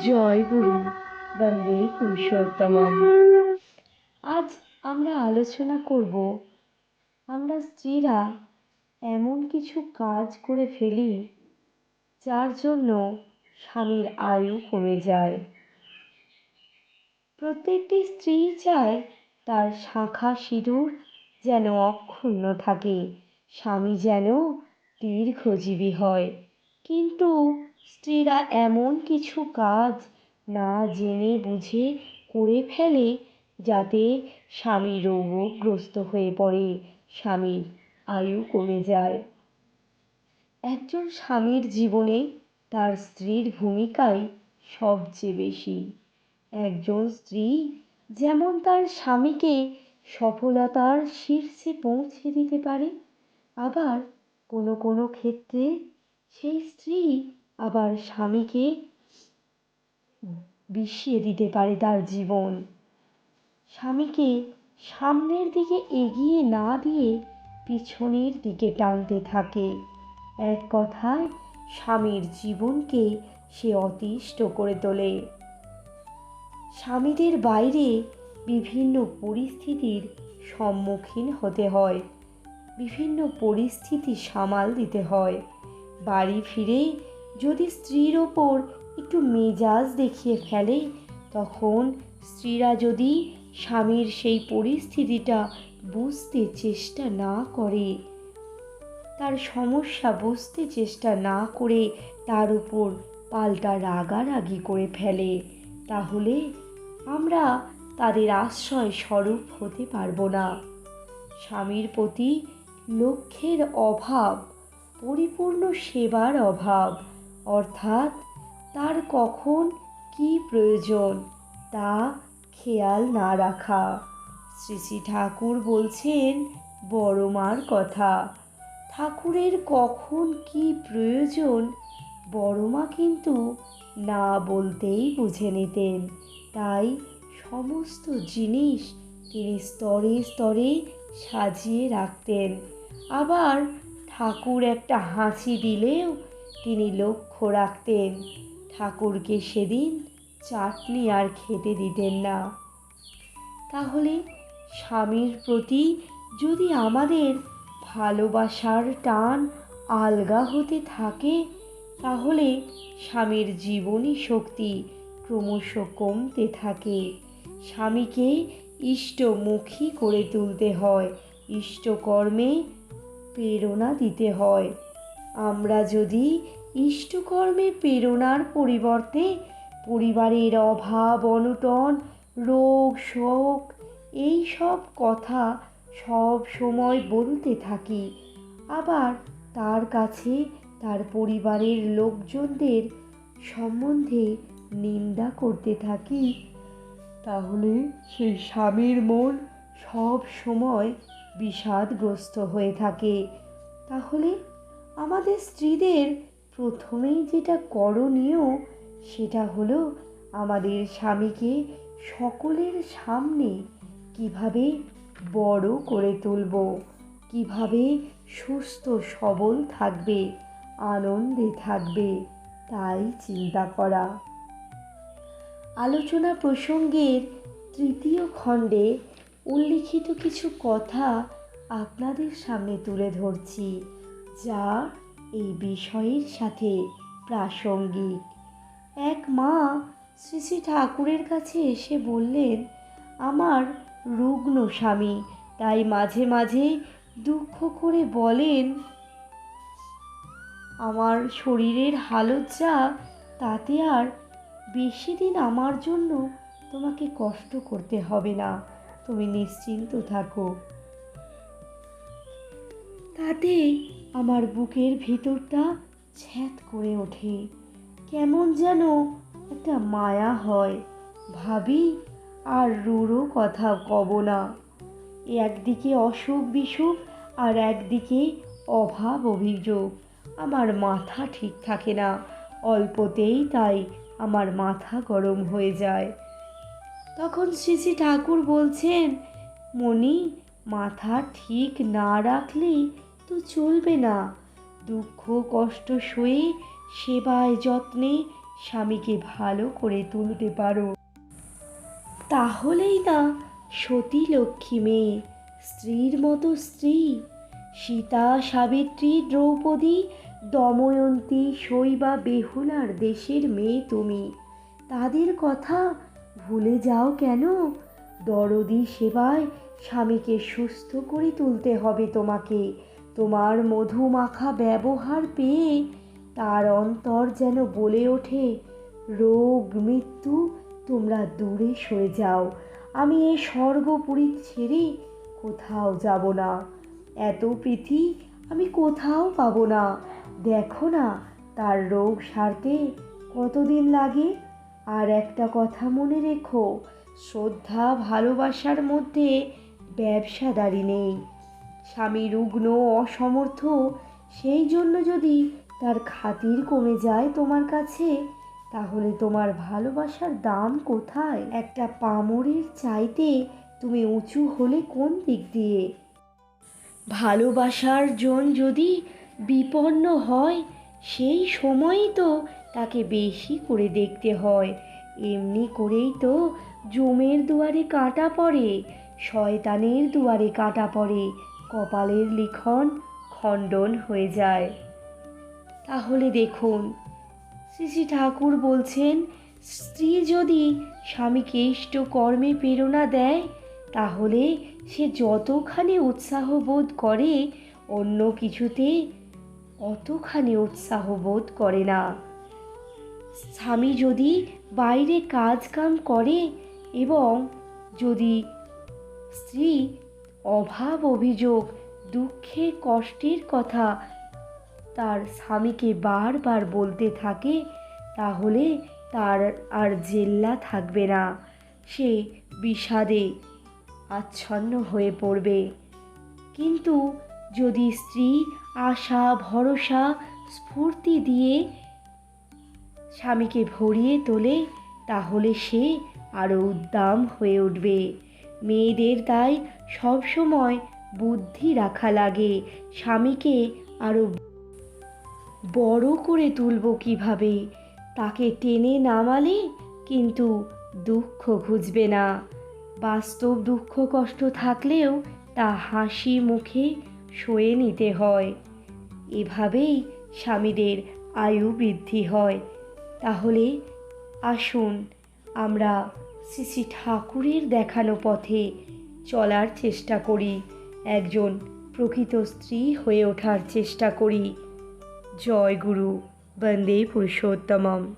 জয় গুরু, বন্দে পুরুষোত্তমম। আজ আমরা আলোচনা করব, আমরা স্ত্রীরা এমন কিছু কাজ করে ফেলি যার জন্য স্বামীর আয়ু কমে যায়। প্রত্যেকটি স্ত্রী চায় তার শাঁখা সিঁদুর যেন অক্ষুণ্ণ থাকে, স্বামী যেন দীর্ঘজীবী হয়। কিন্তু স্ত্রীরা এমন কিছু কাজ না জেনে বুঝে করে ফেলে যাতে স্বামী রোগগ্রস্ত হয়ে পড়ে, স্বামীর আয়ু কমে যায়। একজন স্বামীর জীবনে তার স্ত্রীর ভূমিকাই সবচেয়ে বেশি। একজন স্ত্রী যেমন তার স্বামীকে সফলতার শীর্ষে পৌঁছে দিতে পারে, আবার কোনো কোনো ক্ষেত্রে সেই স্ত্রী আবার স্বামীকে বিষিয়ে দিতে পারে তার জীবন। স্বামীকে সামনের দিকে এগিয়ে না দিয়ে পিছনের দিকে টানতে থাকে। এক কথায় স্বামীর জীবনকে সে অতিষ্ঠ করে তোলে। স্বামীদের বাইরে বিভিন্ন পরিস্থিতির সম্মুখীন হতে হয়, বিভিন্ন পরিস্থিতি সামাল দিতে হয়। বাড়ি ফিরে যদি স্ত্রীর ওপর একটু মেজাজ দেখিয়ে ফেলে, তখন স্ত্রীরা যদি স্বামীর সেই পরিস্থিতিটা বুঝতে চেষ্টা না করে, তার সমস্যা বুঝতে চেষ্টা না করে তার উপর পাল্টা রাগারাগি করে ফেলে, তাহলে আমরা তাদের আশ্রয় স্বরূপ হতে পারবো না। স্বামীর প্রতি লক্ষ্যের অভাব, পরিপূর্ণ সেবার অভাব, অর্থাৎ তার কখন কি প্রয়োজন তা খেয়াল না রাখা। শ্রী শ্রী ঠাকুর বলছেন বড় মার কথা, ঠাকুরের কখন কি প্রয়োজন বড় মা কিন্তু না বলতেই বুঝে নিতেন। তাই সমস্ত জিনিস তিনি স্তরে স্তরে সাজিয়ে রাখতেন। আবার ঠাকুর একটা হাঁচি দিলেও তিনি লক্ষ্য রাখতেন, ঠাকুরকে সেদিন চাটনি আর খেতে দিতেন না। তাহলে স্বামীর প্রতি যদি আমাদের ভালোবাসার টান আলগা হতে থাকে, তাহলে স্বামীর জীবনী শক্তি ক্রমশ কমতে থাকে। স্বামীকে ইষ্টমুখী করে তুলতে হয়, ইষ্টকর্মে প্রেরণা দিতে হয়। আমরা যদি ইষ্টকর্মে প্রেরণার পরিবর্তে পরিবারের অভাব অনটন, রোগ শোক এই সব কথা সব সময় বলতে থাকি, আবার তার কাছে তার পরিবারের লোকজনদের সম্বন্ধে নিন্দা করতে থাকি, তাহলে সেই স্বামীর মন সব সময় বিষাদগ্রস্ত হয়ে থাকে। তাহলে আমাদের স্ত্রীদের প্রথমেই যেটা করণীয় সেটা হলো আমাদের স্বামীকে সকলের সামনে কিভাবে বড় করে তুলব, কিভাবে সুস্থ সবল থাকবে, আনন্দে থাকবে, তাই চিন্তা করা। আলোচনা প্রসঙ্গের তৃতীয় খণ্ডে উল্লিখিত কিছু কথা আপনাদের সামনে তুলে ধরছি, যা এই বিষয়ের সাথে প্রাসঙ্গিক। এক মা শ্রী শ্রী ঠাকুরের কাছে এসে বললেন, আমার রুগ্ন স্বামী, তাই মাঝে মাঝে দুঃখ করে বলেন, আমার শরীরের হালত যা, তাতে আর বেশি দিন আমার জন্য তোমাকে কষ্ট করতে হবে না, তুমি নিশ্চিন্ত থাকো। তাতে আমার বুকের ভিতরটা ছ্যাঁত করে ওঠে, কেমন যেন একটা মায়া হয়। ভাবি আর রুরো কথা কব না, একদিকে অসুখ বিসুখ আর একদিকে অভাব অভিযোগ, আমার মাথা ঠিক থাকে না, অল্পতেই তাই আমার মাথা গরম হয়ে যায়। তখন শ্রী শ্রী ঠাকুর বলছেন, মণি, মাথা ঠিক না রাখলেই তো চলবে না। দুঃখ কষ্ট সয়ে সেবায় যত্নে স্বামীকে ভালো করে তুলতে পারো, তাহলেই না সতী লক্ষ্মী মেয়ে, স্ত্রীর মতো স্ত্রী। সীতা, সাবিত্রী, দ্রৌপদী, দময়ন্তী, শৈবা, বেহুলার দেশের মেয়ে তুমি। তাদের কথা ভুলে যাও কেন? দরদি সেবায় স্বামীকে সুস্থ করে তুলতে হবে তোমাকে। তোমার মধুমাখা ব্যবহার পেয়ে তার অন্তর যেন বলে ওঠে, রোগ মৃত্যু তোমরা দূরে সরে যাও, আমি এ স্বর্গপুরী ছেড়ে কোথাও যাব না, এত প্রীতি আমি কোথাও পাবো না। দেখো না তার রোগ সারতে কতদিন লাগে। আর একটা কথা মনে রেখো, শ্রদ্ধা ভালোবাসার মধ্যে ব্যবসাদারি নেই। স্বামী রুগ্ন অসমর্থ, সেই জন্য যদি তার খাতির কমে যায় তোমার কাছে, তাহলে তোমার ভালোবাসার দাম কোথায়? একটা পামরের চাইতে তুমি উঁচু হলে কোন দিক দিয়ে? ভালোবাসার জন যদি বিপন্ন হয়, সেই সময়ই তো তাকে বেশি করে দেখতে হয়। এমনি করেই তো জমের দুয়ারে কাঁটা পড়ে, শয়তানের দুয়ারে কাঁটা পড়ে, কপালের লিখন খণ্ডন হয়ে যায়। তাহলে দেখুন, শ্রী শ্রী ঠাকুর বলছেন, স্ত্রী যদি স্বামীকে ইষ্ট কর্মে প্রেরণা দেয়, তাহলে সে যতখানি উৎসাহ বোধ করে, অন্য কিছুতে অতখানি উৎসাহ বোধ করে না। স্বামী যদি বাইরে কাজ কাম করে এবং যদি স্ত্রী অভাব অভিযোগ, দুঃখের কষ্টের কথা তার স্বামীকে বারবার বলতে থাকে, তাহলে তার আর জেল্লা থাকবে না, সে বিষাদে আচ্ছন্ন হয়ে পড়বে। কিন্তু যদি স্ত্রী আশা, ভরসা, স্ফূর্তি দিয়ে স্বামীকে ভরিয়ে তোলে, তাহলে সে আরও উদ্দাম হয়ে উঠবে। মেয়েদের তাই সবসময় বুদ্ধি রাখা লাগে, স্বামীকে আরও বড় করে তুলব কিভাবে। তাকে টেনে নামালে কিন্তু দুঃখ ঘুচবে না। বাস্তব দুঃখ কষ্ট থাকলেও তা হাসি মুখে সয়ে নিতে হয়। এভাবেই স্বামীদের আয়ু বৃদ্ধি হয়। তাহলে আসুন আমরা শ্রী শ্রী ঠাকুরের দেখানো পথে চলার চেষ্টা করি, একজন প্রকৃত স্ত্রী হয়ে ওঠার চেষ্টা করি। জয় গুরু, বন্দে পুরুষোত্তমম।